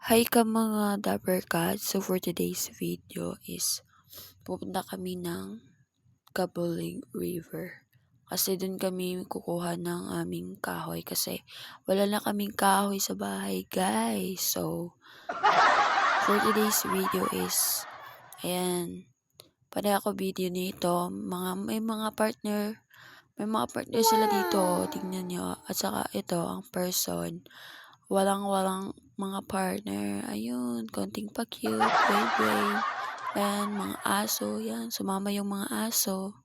Hi ka mga Dapper Cats. So for today's video is pupunta kami ng Cabuling River. Kasi dun kami kukuha ng aming kahoy kasi wala na kaming kahoy sa bahay, guys. So for today's video is ayan, pare ako video nito, may mga partner sila dito, tingnan nyo. At saka ito ang person, walang mga partner. Ayun, konting pa-cute, wave. Ayan, mga aso. Yan, sumama yung mga aso.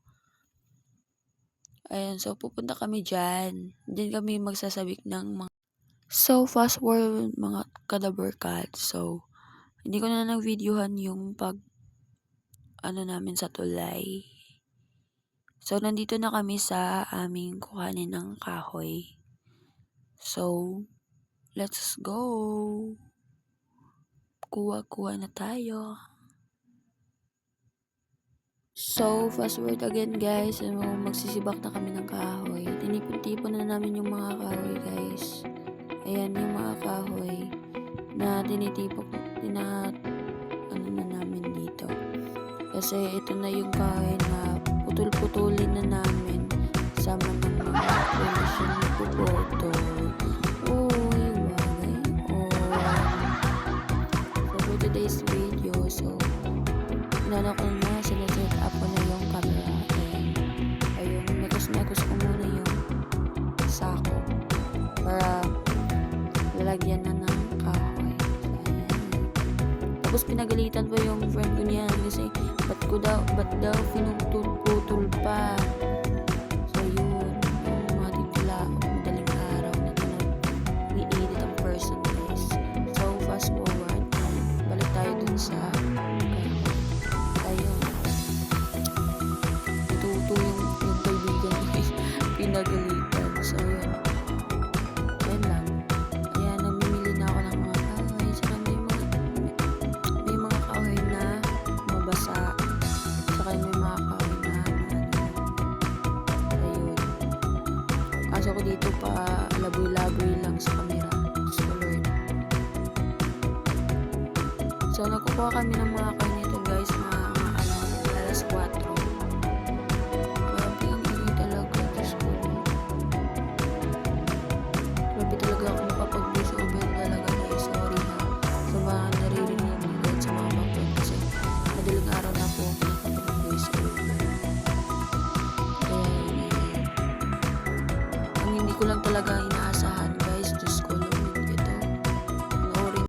Ayan, so pupunta kami dyan. Diyan kami magsasabik ng mga... So, fast forward mga Kadaber Cats. So, hindi ko na nag-videohan yung namin sa tulay. So, nandito na kami sa aming kuhanin ng kahoy. So, let's go! Kuha na tayo. So, fast forward again guys. Magsisibak na kami ng kahoy. Tinipon-tipon na namin yung mga kahoy guys. Ayan yung mga kahoy na na namin dito. Kasi ito na yung kahoy na putol-putulin na namin. Sama ng mga relasyon na pupoto. Today's video, so inano ko na, sineset up ko na yung camera. Ayun, mekos ko muna yung sako para lalagyan na ng kahoy. Ayan. Tapos pinagalitan pa yung friend ko niyan kasi ba't daw pinutol pa. So yun, yung mga titula madaling araw na ni-edit ang person guys. So fast forward, balik tayo dun sa ayun, ituto yung kaibigan guys, pinagalitan. So yun, yan lang. Ayan, namimili na ako ng mga kahoy. Saka may mga kahoy na mabasa, saka may mga kahoy na ayun, kaso ko dito pa laboy-laboy lang sa camera. So Lord, so nagkukuha kami ng mga kahoy nito guys, mga